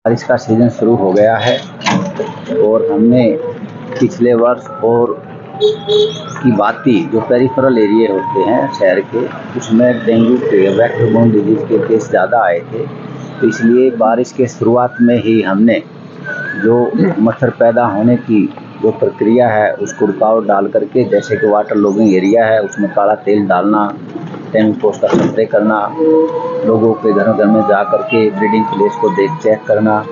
बारिश का सीज़न शुरू हो गया है और हमने पिछले वर्ष और की बात ही जो पेरिफेरल एरिया होते हैं शहर के, उसमें डेंगू के वेक्टर बोर्न डिजीज़ के केस ज़्यादा आए थे। तो इसलिए बारिश के शुरुआत में ही हमने जो मच्छर पैदा होने की जो प्रक्रिया है उसको रुकावट डाल करके, जैसे कि वाटर लॉगिंग एरिया है उसमें काला तेल डालना, टेमीफॉस का स्प्रे करना, लोगों के घर में जा करके ब्रीडिंग प्लेस को चेक करना,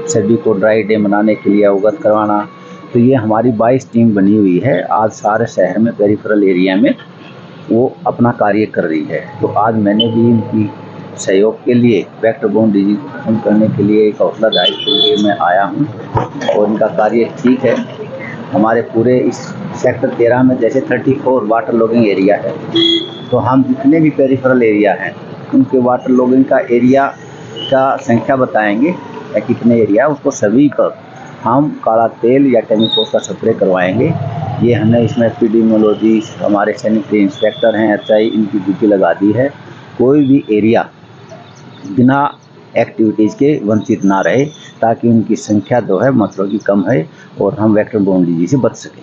सभी को ड्राई डे मनाने के लिए अवगत करवाना। तो ये हमारी 22 टीम बनी हुई है। आज सारे शहर में पेरिफेरल एरिया में वो अपना कार्य कर रही है। तो आज मैंने भी इनकी सहयोग के लिए वेक्टर बोर्न डिजीज खत्म करने के लिए एक हौसला अफजाई के लिए मैं आया हूँ और इनका कार्य ठीक है। हमारे पूरे इस सेक्टर 13 में जैसे 34 वाटर लॉगिंग एरिया है, तो हम जितने भी पेरिफेरल एरिया हैं उनके वाटर लॉगिंग का एरिया का संख्या बताएंगे या कितने एरिया, उसको सभी पर हम काला तेल या टेमीफॉस का स्प्रे करवाएंगे। ये हमने इसमें एपिडेमियोलॉजिस्ट, हमारे सैनिटरी इंस्पेक्टर हैं, एचआई, इनकी ड्यूटी लगा दी है। कोई भी एरिया बिना एक्टिविटीज़ के वंचित ना रहे, ताकि उनकी संख्या जो है मच्छरों की कम है और हम वेक्टर बोर्न डिजीज से बच सकें।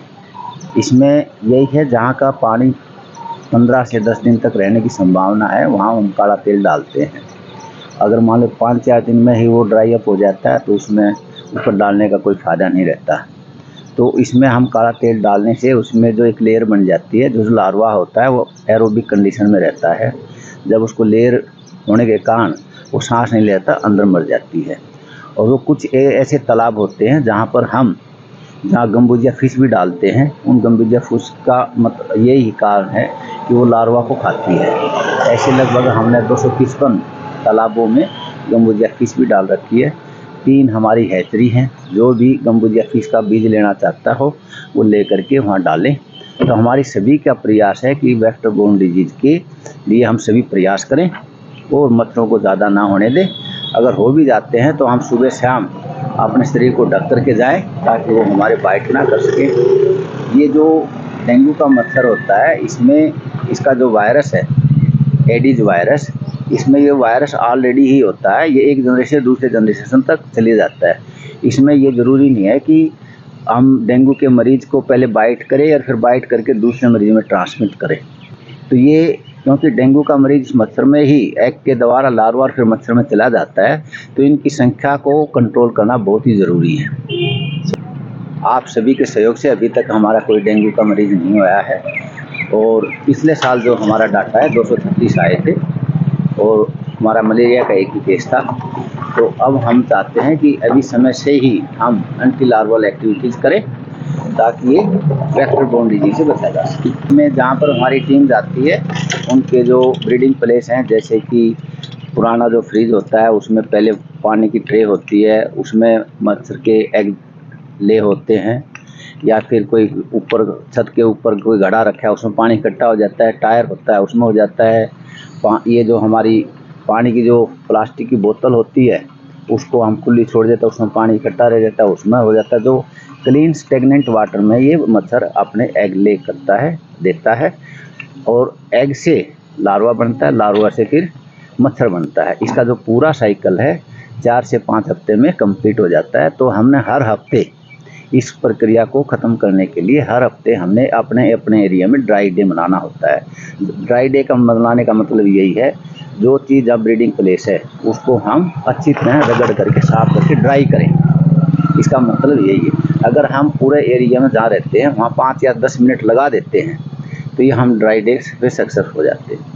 इसमें यही है, जहाँ का पानी 15 से 10 दिन तक रहने की संभावना है वहाँ हम काला तेल डालते हैं। अगर मान लो 5-4 दिन में ही वो ड्राई अप हो जाता है तो उसमें ऊपर डालने का कोई फ़ायदा नहीं रहता। तो इसमें हम काला तेल डालने से उसमें जो एक लेयर बन जाती है, जो लार्वा होता है वो एरोबिक कंडीशन में रहता है। जब उसको लेयर होने के कारण वो सांस नहीं लेता, अंदर मर जाती है। और वो कुछ ऐसे तालाब होते हैं जहाँ गम्बुजिया फिश भी डालते हैं। उन गम्बुजिया फिश का मतलब यही कारण है कि वो लार्वा को खाती है। ऐसे लगभग हमने 255 तालाबों में गम्बुजिया फिश भी डाल रखी है। 3 हमारी हैचरी हैं, जो भी गम्बुजिया फिश का बीज लेना चाहता हो वो ले करके वहाँ डालें। तो हमारी सभी का प्रयास है कि वेक्टर बोर्न डिजीज़ के लिए हम सभी प्रयास करें और मच्छरों को ज़्यादा ना होने दें। अगर हो भी जाते हैं तो हम सुबह शाम अपने शरीर को ढक करके जाएं, ताकि वो हमारे बाइट ना कर सकें। ये जो डेंगू का मच्छर होता है, इसमें इसका जो वायरस है एडिज वायरस, इसमें ये वायरस ऑलरेडी ही होता है। ये एक जनरेशन से दूसरे जनरेशन तक चले जाता है। इसमें ये ज़रूरी नहीं है कि हम डेंगू के मरीज़ को पहले बाइट करें और फिर बाइट करके दूसरे मरीज़ में ट्रांसमिट करें। तो ये क्योंकि डेंगू का मरीज मच्छर में ही एग के द्वारा लार्वा और फिर मच्छर में चला जाता है, तो इनकी संख्या को कंट्रोल करना बहुत ही ज़रूरी है। आप सभी के सहयोग से अभी तक हमारा कोई डेंगू का मरीज नहीं हुआ है और पिछले साल जो हमारा डाटा है 236 आए थे और हमारा मलेरिया का एक ही केस था। तो अब हम चाहते हैं कि अभी समय से ही हम एंटी लार्वल एक्टिविटीज़ करें, ताकि ये वेक्टर बोर्न डिजीज से बचा जा सके। में जहाँ पर हमारी टीम जाती है उनके जो ब्रीडिंग प्लेस हैं, जैसे कि पुराना जो फ्रिज होता है उसमें पहले पानी की ट्रे होती है, उसमें मच्छर के एग ले होते हैं, या फिर कोई ऊपर छत के ऊपर कोई घड़ा रखा है उसमें पानी इकट्ठा हो जाता है, टायर होता है उसमें हो जाता है। ये जो हमारी पानी की जो प्लास्टिक की बोतल होती है उसको हम खुली छोड़ देते हैं, उसमें पानी इकट्ठा रह जाता है, उसमें हो जाता है। जो क्लीन स्टेगनेंट वाटर में ये मच्छर अपने एग ले करता है, देता है और एग से लार्वा बनता है, लार्वा से फिर मच्छर बनता है। इसका जो पूरा साइकिल है 4 से 5 हफ्ते में कंप्लीट हो जाता है। तो हमने हर हफ्ते इस प्रक्रिया को ख़त्म करने के लिए हर हफ्ते हमने अपने एरिया में ड्राई डे मनाना होता है। ड्राई डे का मनाने का मतलब यही है, जो चीज़ अब ब्रीडिंग प्लेस है उसको हम अच्छी तरह रगड़ करके साफ करके ड्राई करें। इसका मतलब यही है। अगर हम पूरे एरिया में जहाँ रहते हैं वहाँ 5 या 10 मिनट लगा देते हैं तो ये हम ड्राई डे पे सक्सेस हो जाते हैं।